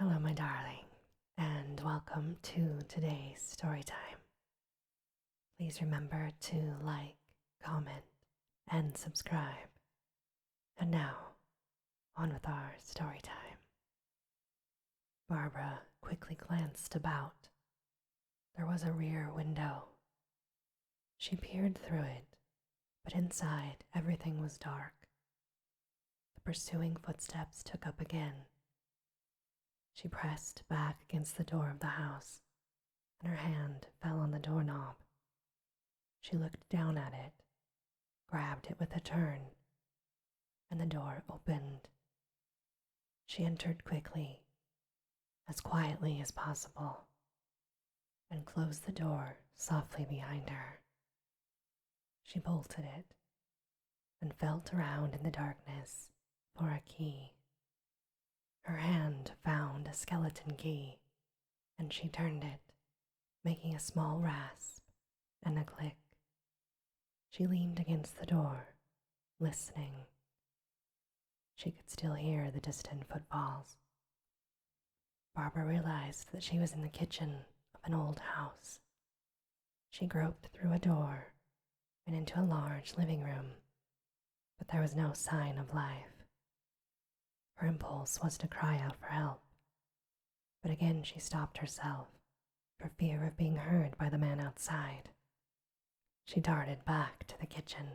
Hello, my darling, and welcome to today's story time. Please remember to like, comment, and subscribe. And now, on with our story time. Barbara quickly glanced about. There was a rear window. She peered through it, but inside everything was dark. The pursuing footsteps took up again. She pressed back against the door of the house, and her hand fell on the doorknob. She looked down at it, grabbed it with a turn, and the door opened. She entered quickly, as quietly as possible, and closed the door softly behind her. She bolted it and felt around in the darkness for a key. Her hand found a skeleton key, and she turned it, making a small rasp and a click. She leaned against the door, listening. She could still hear the distant footfalls. Barbara realized that she was in the kitchen of an old house. She groped through a door and into a large living room, but there was no sign of life. Her impulse was to cry out for help, but again she stopped herself for fear of being heard by the man outside. She darted back to the kitchen,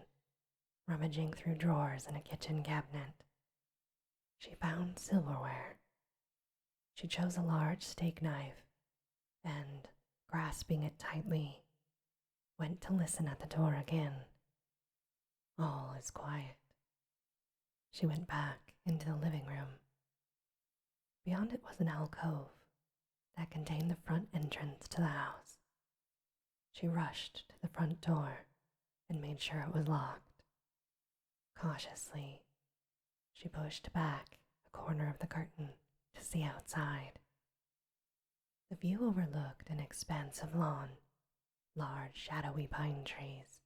rummaging through drawers in a kitchen cabinet. She found silverware. She chose a large steak knife and, grasping it tightly, went to listen at the door again. All is quiet. She went back into the living room. Beyond it was an alcove that contained the front entrance to the house. She rushed to the front door and made sure it was locked. Cautiously, she pushed back a corner of the curtain to see outside. The view overlooked an expanse of lawn, large shadowy pine trees,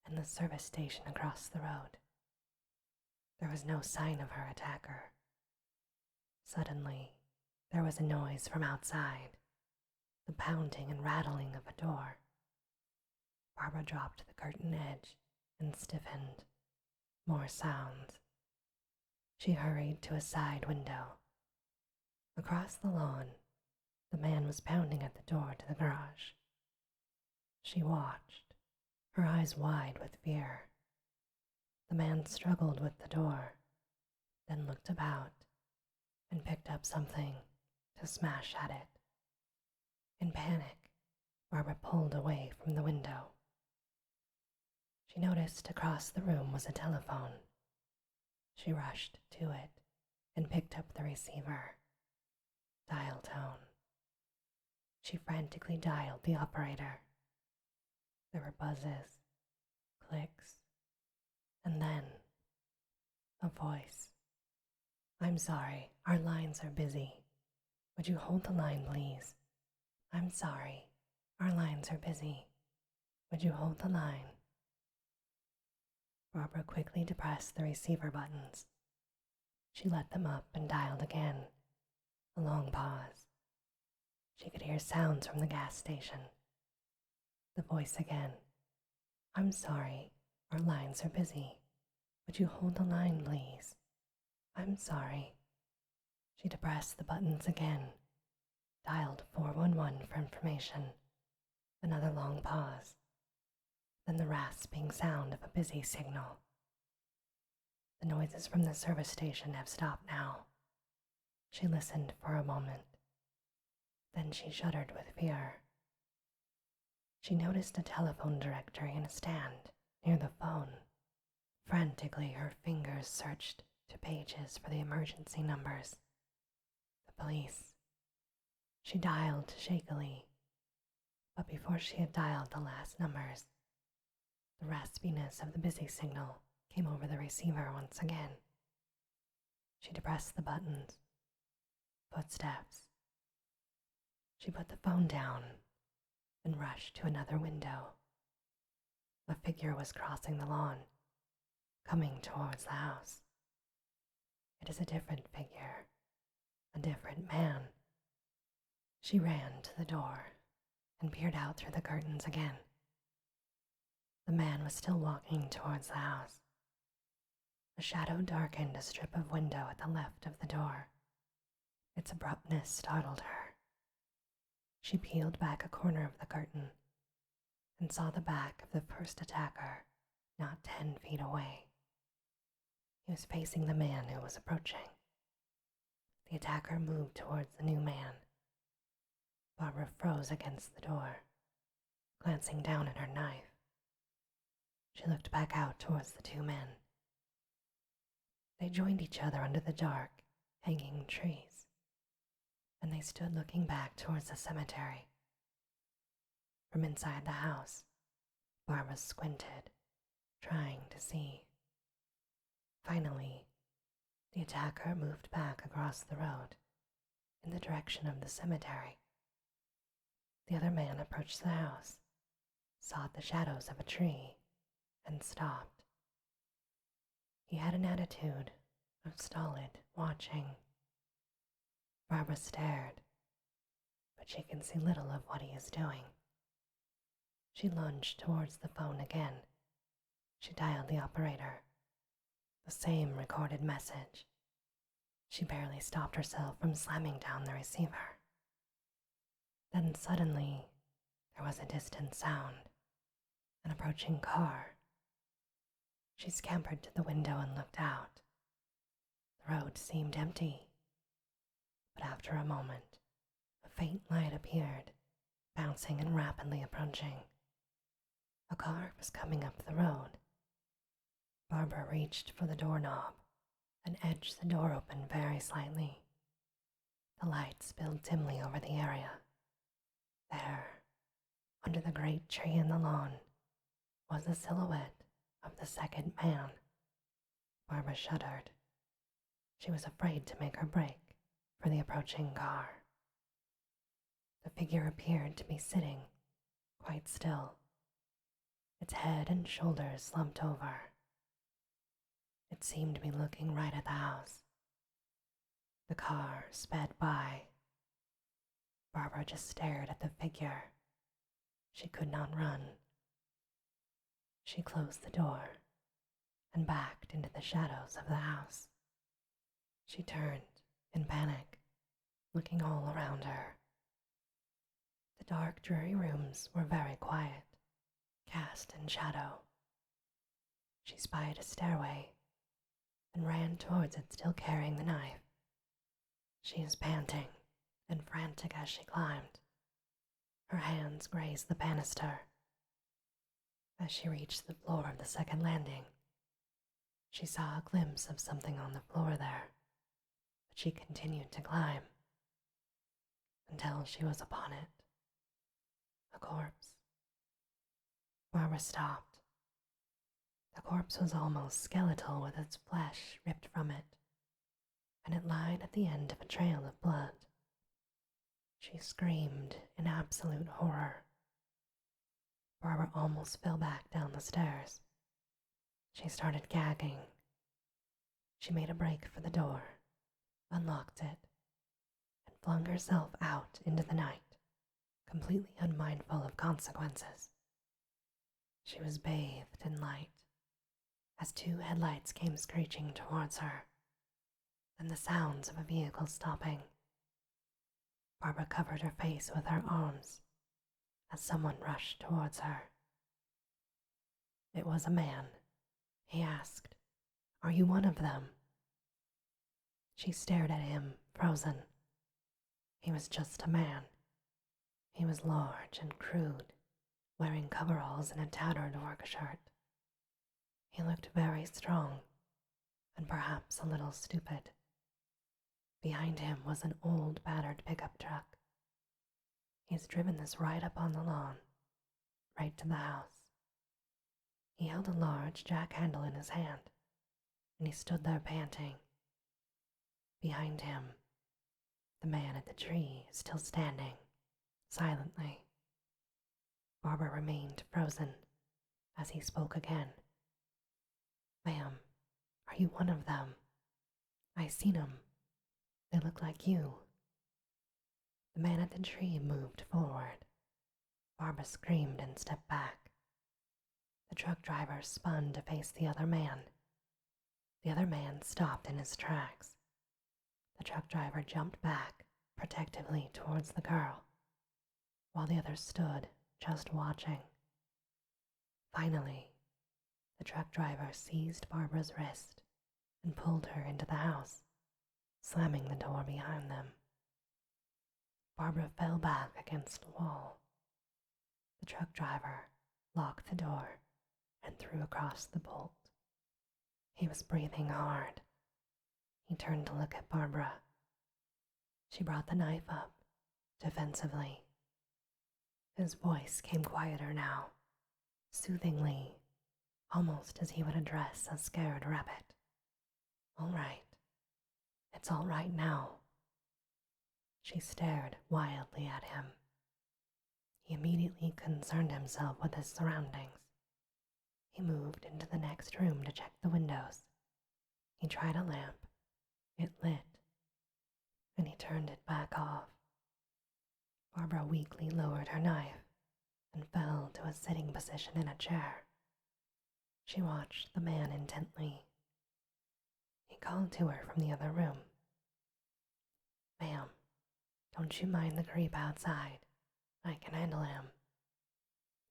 and the service station across the road. There was no sign of her attacker. Suddenly, there was a noise from outside, the pounding and rattling of a door. Barbara dropped the curtain edge and stiffened. More sounds. She hurried to a side window. Across the lawn, the man was pounding at the door to the garage. She watched, her eyes wide with fear. The man struggled with the door, then looked about and picked up something to smash at it. In panic, Barbara pulled away from the window. She noticed across the room was a telephone. She rushed to it and picked up the receiver. Dial tone. She frantically dialed the operator. There were buzzes, clicks, and then a voice. "I'm sorry, our lines are busy. Would you hold the line, please? I'm sorry, our lines are busy. Would you hold the line?" Barbara quickly depressed the receiver buttons. She let them up and dialed again. A long pause. She could hear sounds from the gas station. The voice again. "I'm sorry, our lines are busy. Would you hold the line, please? I'm sorry." She depressed the buttons again, dialed 411 for information. Another long pause. Then the rasping sound of a busy signal. The noises from the service station have stopped now. She listened for a moment. Then she shuddered with fear. She noticed a telephone directory in a stand near the phone. Frantically, her fingers searched to pages for the emergency numbers. The police. She dialed shakily, but before she had dialed the last numbers, the raspiness of the busy signal came over the receiver once again. She depressed the buttons. Footsteps. She put the phone down and rushed to another window. A figure was crossing the lawn, coming towards the house. It is a different figure, a different man. She ran to the door and peered out through the curtains again. The man was still walking towards the house. A shadow darkened a strip of window at the left of the door. Its abruptness startled her. She peeled back a corner of the curtain and saw the back of the first attacker not 10 feet away. He was facing the man who was approaching. The attacker moved towards the new man. Barbara froze against the door, glancing down at her knife. She looked back out towards the two men. They joined each other under the dark, hanging trees, and they stood looking back towards the cemetery. From inside the house, Barbara squinted, trying to see. Finally, the attacker moved back across the road in the direction of the cemetery. The other man approached the house, sought the shadows of a tree, and stopped. He had an attitude of stolid watching. Barbara stared, but she can see little of what he is doing. She lunged towards the phone again. She dialed the operator. The same recorded message. She barely stopped herself from slamming down the receiver. Then suddenly, there was a distant sound, an approaching car. She scampered to the window and looked out. The road seemed empty, but after a moment, a faint light appeared, bouncing and rapidly approaching. A car was coming up the road. Barbara reached for the doorknob and edged the door open very slightly. The light spilled dimly over the area. There, under the great tree in the lawn, was the silhouette of the second man. Barbara shuddered. She was afraid to make her break for the approaching car. The figure appeared to be sitting, quite still, its head and shoulders slumped over. It seemed to be looking right at the house. The car sped by. Barbara just stared at the figure. She could not run. She closed the door and backed into the shadows of the house. She turned in panic, looking all around her. The dark, dreary rooms were very quiet, cast in shadow. She spied a stairway and ran towards it, still carrying the knife. She was panting and frantic as she climbed. Her hands grazed the banister. As she reached the floor of the second landing, she saw a glimpse of something on the floor there, but she continued to climb until she was upon it. A corpse. Barbara stopped. The corpse was almost skeletal with its flesh ripped from it, and it lied at the end of a trail of blood. She screamed in absolute horror. Barbara almost fell back down the stairs. She started gagging. She made a break for the door, unlocked it, and flung herself out into the night, completely unmindful of consequences. She was bathed in light as two headlights came screeching towards her, then the sounds of a vehicle stopping. Barbara covered her face with her arms as someone rushed towards her. It was a man. He asked, "Are you one of them?" She stared at him, frozen. He was just a man. He was large and crude, wearing coveralls and a tattered work shirt. He looked very strong, and perhaps a little stupid. Behind him was an old, battered pickup truck. He's driven this right up on the lawn, right to the house. He held a large jack handle in his hand, and he stood there panting. Behind him, the man at the tree is still standing, silently. Barbara remained frozen as he spoke again. "Ma'am, are you one of them? I seen 'em. They look like you. The man at the tree moved forward. Barbara screamed and stepped back. The truck driver spun to face the other man. The other man stopped in his tracks. The truck driver jumped back protectively towards the girl, while the other stood just watching. Finally, the truck driver seized Barbara's wrist and pulled her into the house, slamming the door behind them. Barbara fell back against the wall. The truck driver locked the door and threw across the bolt. He was breathing hard. He turned to look at Barbara. She brought the knife up, defensively. His voice came quieter now, soothingly, almost as he would address a scared rabbit. "All right. It's all right now." She stared wildly at him. He immediately concerned himself with his surroundings. He moved into the next room to check the windows. He tried a lamp. It lit, and he turned it back off. Barbara weakly lowered her knife and fell to a sitting position in a chair. She watched the man intently. He called to her from the other room. "Ma'am, don't you mind the creep outside. I can handle him.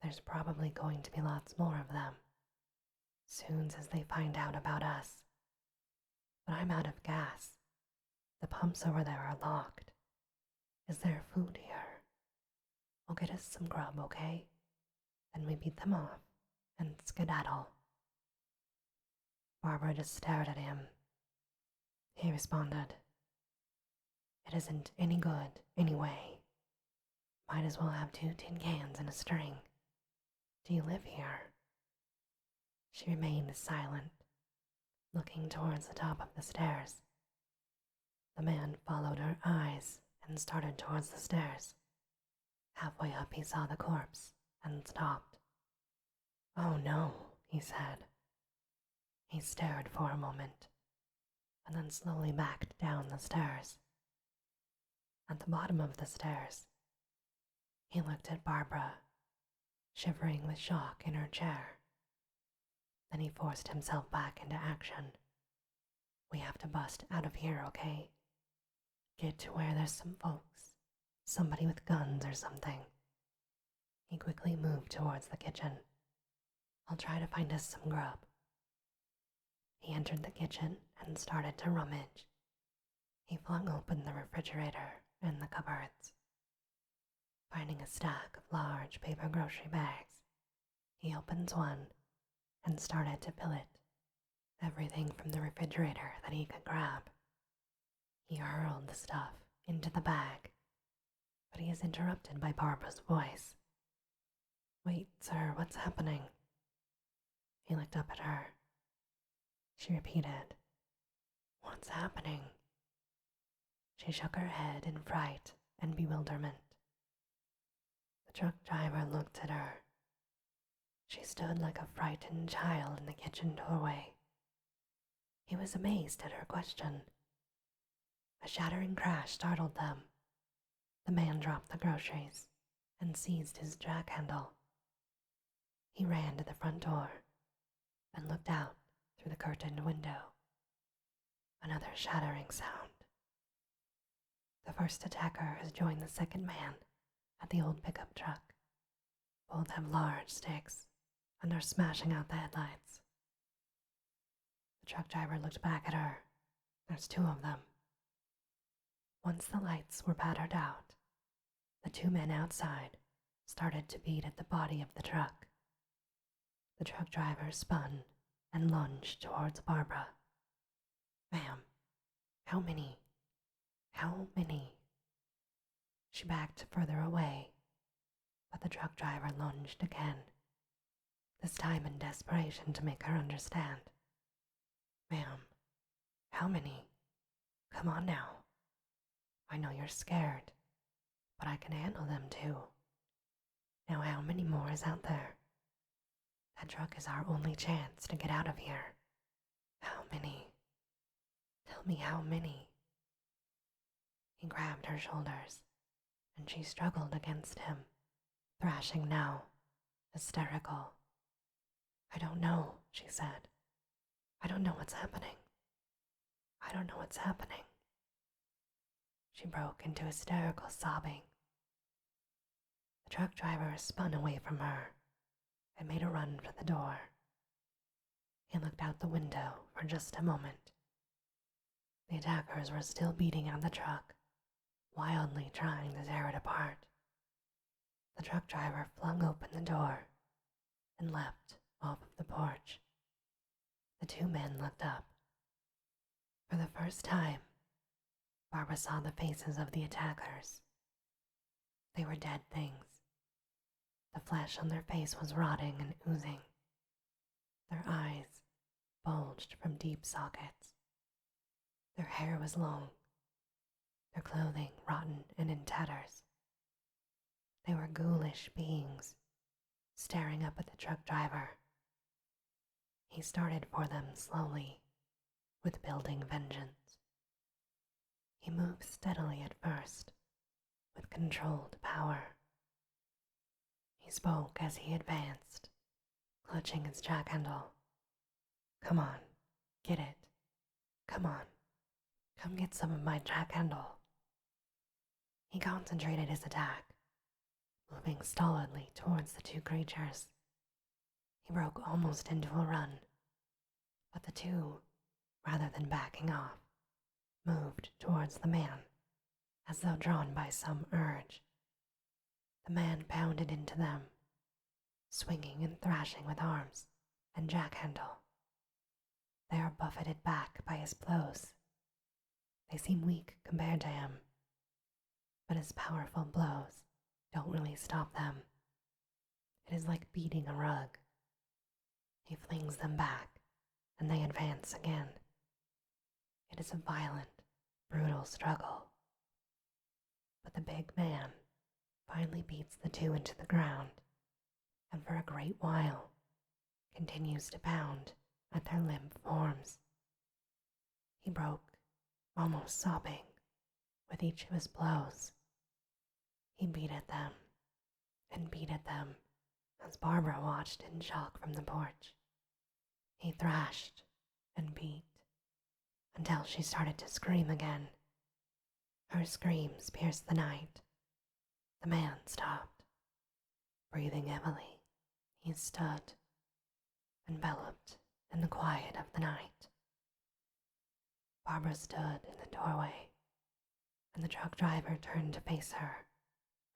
There's probably going to be lots more of them, soon as they find out about us. But I'm out of gas. The pumps over there are locked. Is there food here? I'll get us some grub, okay? Then we beat them off and skedaddle." Barbara just stared at him. He responded, "It isn't any good anyway. Might as well have 2 tin cans and a string. Do you live here?" She remained silent, looking towards the top of the stairs. The man followed her eyes and started towards the stairs. Halfway up he saw the corpse and stopped. "Oh no," he said. He stared for a moment, and then slowly backed down the stairs. At the bottom of the stairs, he looked at Barbara, shivering with shock in her chair. Then he forced himself back into action. "We have to bust out of here, okay? Get to where there's some folks, somebody with guns or something." He quickly moved towards the kitchen. "I'll try to find us some grub." He entered the kitchen and started to rummage. He flung open the refrigerator and the cupboards. Finding a stack of large paper grocery bags, he opened one and started to fill it, everything from the refrigerator that he could grab. He hurled the stuff into the bag, but he is interrupted by Barbara's voice. "Wait, sir, what's happening?" He looked up at her. She repeated, "What's happening?" She shook her head in fright and bewilderment. The truck driver looked at her. She stood like a frightened child in the kitchen doorway. He was amazed at her question. A shattering crash startled them. The man dropped the groceries and seized his jack handle. He ran to the front door and looked out through the curtained window. Another shattering sound. The first attacker has joined the second man at the old pickup truck. Both have large sticks and are smashing out the headlights. The truck driver looked back at her. There's 2 of them. Once the lights were battered out, the 2 men outside started to beat at the body of the truck. The truck driver spun and lunged towards Barbara. "Ma'am, how many? How many?" She backed further away, but the truck driver lunged again, this time in desperation to make her understand. "Ma'am, how many? Come on now. I know you're scared, but I can handle them too. Now how many more is out there? That truck is our only chance to get out of here. How many? Tell me how many?" He grabbed her shoulders, and she struggled against him, thrashing now, hysterical. "I don't know," she said. "I don't know what's happening. I don't know what's happening." She broke into hysterical sobbing. The truck driver spun away from her and made a run for the door. He looked out the window for just a moment. The attackers were still beating on the truck, wildly trying to tear it apart. The truck driver flung open the door and leapt off of the porch. The two men looked up. For the first time, Barbara saw the faces of the attackers. They were dead things. The flesh on their face was rotting and oozing. Their eyes bulged from deep sockets. Their hair was long, their clothing rotten and in tatters. They were ghoulish beings, staring up at the truck driver. He started for them slowly, with building vengeance. He moved steadily at first, with controlled power. He spoke as he advanced, clutching his jack handle. "Come on, get it. Come on, come get some of my jack handle." He concentrated his attack, moving stolidly towards the two creatures. He broke almost into a run, but the two, rather than backing off, moved towards the man, as though drawn by some urge. The man pounded into them, swinging and thrashing with arms and jack handle. They are buffeted back by his blows. They seem weak compared to him, but his powerful blows don't really stop them. It is like beating a rug. He flings them back, and they advance again. It is a violent, brutal struggle. But the big man finally beats the two into the ground, and for a great while continues to pound at their limp forms. He broke, almost sobbing, with each of his blows. He beat at them and beat at them as Barbara watched in shock from the porch. He thrashed and beat until she started to scream again. Her screams pierced the night. The man stopped. Breathing heavily, he stood, enveloped in the quiet of the night. Barbara stood in the doorway, and the truck driver turned to face her,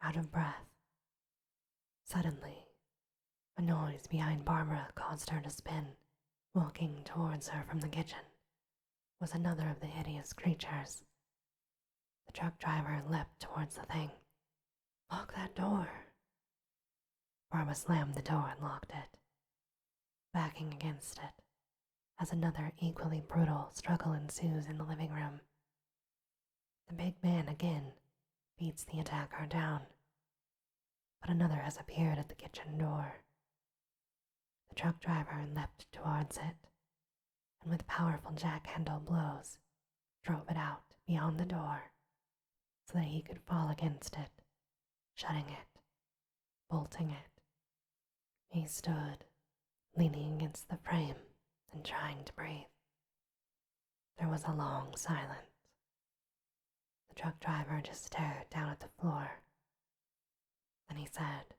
out of breath. Suddenly, a noise behind Barbara caused her to spin. Walking towards her from the kitchen was another of the hideous creatures. The truck driver leapt towards the thing. "Lock that door." Barbara slammed the door and locked it, backing against it as another equally brutal struggle ensues in the living room. The big man again beats the attacker down, but another has appeared at the kitchen door. The truck driver leapt towards it, and with powerful jack-handle blows, drove it out beyond the door so that he could fall against it, shutting it, bolting it. He stood, leaning against the frame and trying to breathe. There was a long silence. The truck driver just stared down at the floor. Then he said,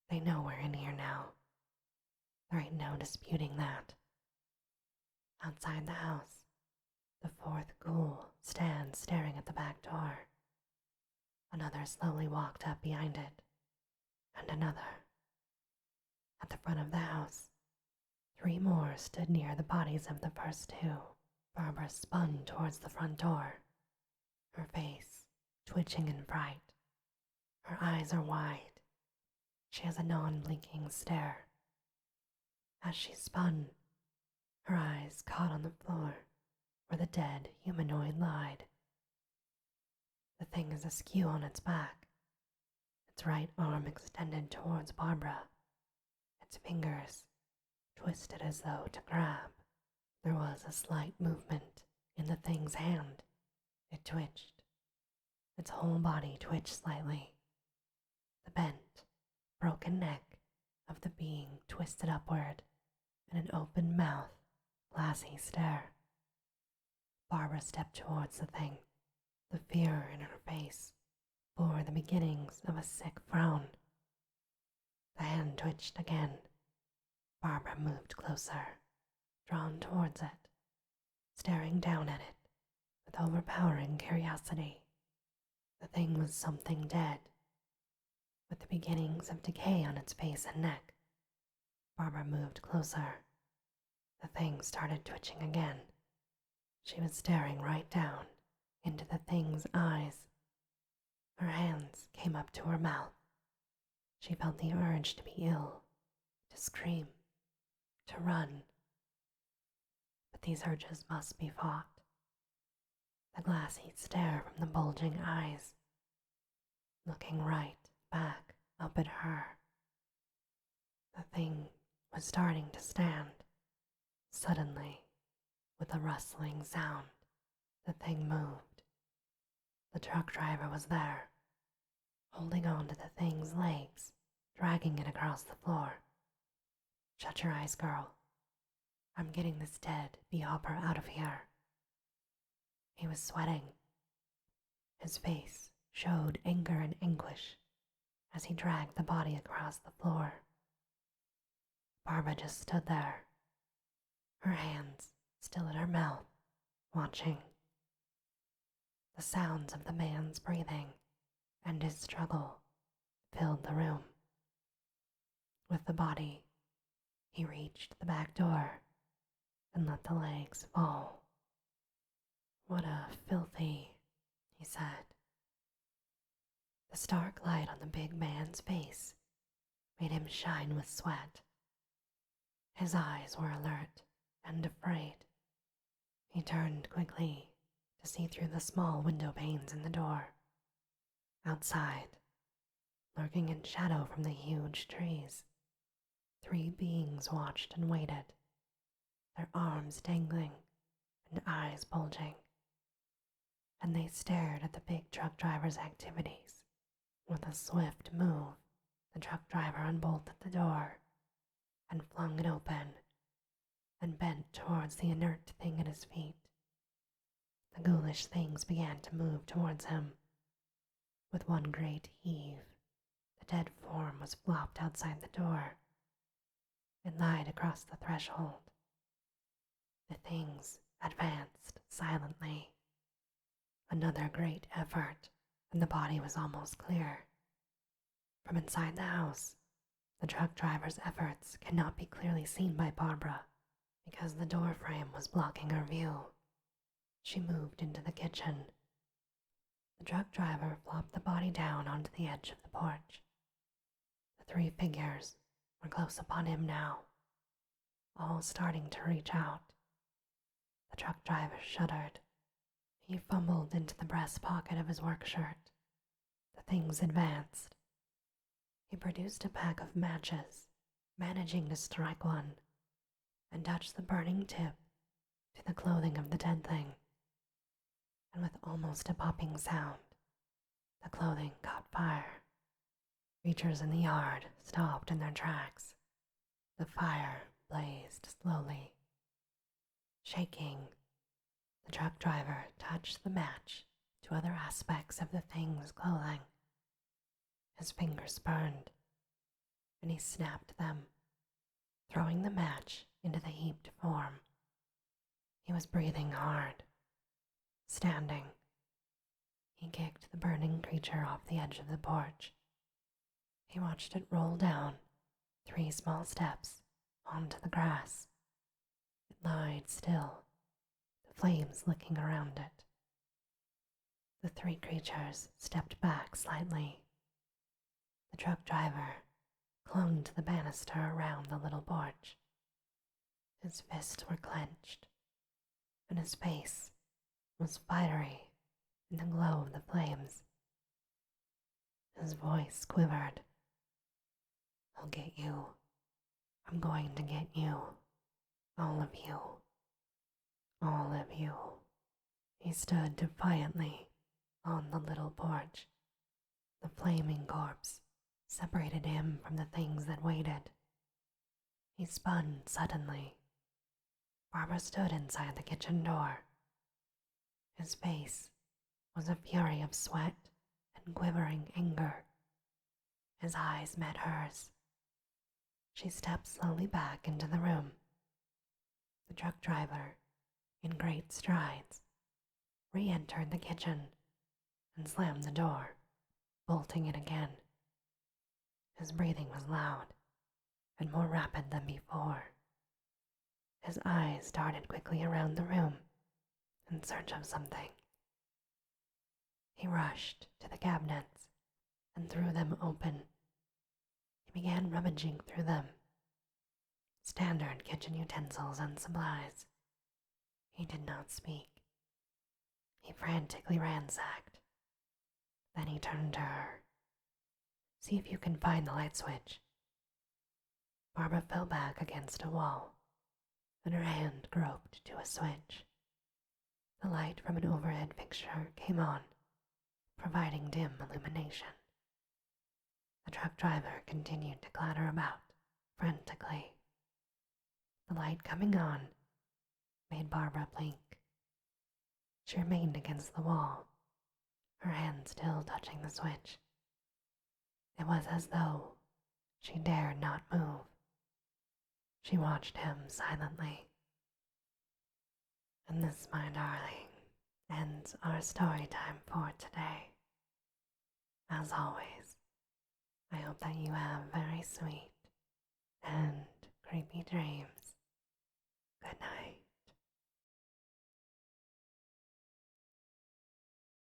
"They know we're in here now. There ain't no disputing that." Outside the house, the fourth ghoul stands staring at the back door. Another slowly walked up behind it, and another. At the front of the house, 3 more stood near the bodies of the first 2. Barbara spun towards the front door, her face twitching in fright. Her eyes are wide. She has a non-blinking stare. As she spun, her eyes caught on the floor where the dead humanoid lied. The thing is askew on its back, its right arm extended towards Barbara, its fingers twisted as though to grab. There was a slight movement in the thing's hand. It twitched its whole body twitched slightly. The bent, broken neck of the being twisted upward, and an open mouth, glassy stare. Barbara stepped towards the thing. The fear in her face bore the beginnings of a sick frown. The hand twitched again. Barbara moved closer, drawn towards it, staring down at it with overpowering curiosity. The thing was something dead, with the beginnings of decay on its face and neck. Barbara moved closer. The thing started twitching again. She was staring right down into the thing's eyes. Her hands came up to her mouth. She felt the urge to be ill, to scream, to run. But these urges must be fought. The glassy stare from the bulging eyes, looking right back up at her. The thing was starting to stand. Suddenly, with a rustling sound, the thing moved. The truck driver was there, holding on to the thing's legs, dragging it across the floor. "Shut your eyes, girl. I'm getting this dead bee-hopper out of here." He was sweating. His face showed anger and anguish as he dragged the body across the floor. Barbara just stood there, her hands still at her mouth, watching. The sounds of the man's breathing and his struggle filled the room. With the body, he reached the back door and let the legs fall. "What a filthy," he said. The stark light on the big man's face made him shine with sweat. His eyes were alert and afraid. He turned quickly to see through the small window panes in the door. Outside, lurking in shadow from the huge trees, 3 beings watched and waited, their arms dangling and eyes bulging. And they stared at the big truck driver's activities. With a swift move, the truck driver unbolted the door and flung it open and bent towards the inert thing at his feet. The ghoulish things began to move towards him. With one great heave, the dead form was flopped outside the door. It lied across the threshold. The things advanced silently. Another great effort, and the body was almost clear. From inside the house, the truck driver's efforts cannot be clearly seen by Barbara because the door frame was blocking her view. She moved into the kitchen. The truck driver flopped the body down onto the edge of the porch. The 3 figures were close upon him now, all starting to reach out. The truck driver shuddered. He fumbled into the breast pocket of his work shirt. The things advanced. He produced a pack of matches, managing to strike one, and touch the burning tip to the clothing of the dead thing. And with almost a popping sound, the clothing caught fire. Creatures in the yard stopped in their tracks. The fire blazed slowly. Shaking, the truck driver touched the match to other aspects of the thing's clothing. His fingers burned, and he snapped them, throwing the match into the heaped form. He was breathing hard. Standing, he kicked the burning creature off the edge of the porch. He watched it roll down 3 small steps onto the grass. It lied still, the flames licking around it. The 3 creatures stepped back slightly. The truck driver clung to the banister around the little porch. His fists were clenched, and his face was fiery in the glow of the flames. His voice quivered. "I'll get you. I'm going to get you. All of you. All of you." He stood defiantly On the little porch, the flaming corpse separated him from the things that waited. He spun suddenly. Barbara stood inside the kitchen door. His face was a fury of sweat and quivering anger. His eyes met hers. She stepped slowly back into the room. The truck driver, in great strides, re-entered the kitchen and slammed the door, bolting it again. His breathing was loud and more rapid than before. His eyes darted quickly around the room in search of something. He rushed to the cabinets and threw them open. He began rummaging through them. Standard kitchen utensils and supplies. He did not speak. He frantically ransacked. Then he turned to her. See if you can find the light switch. Barbara fell back against a wall, and her hand groped to a switch. The light from an overhead fixture came on, providing dim illumination. The truck driver continued to clatter about frantically. The light coming on made Barbara blink. She remained against the wall, her hand still touching the switch. It was as though she dared not move. She watched him silently. And this, my darling, ends our story time for today. As always, I hope that you have very sweet and creepy dreams. Good night.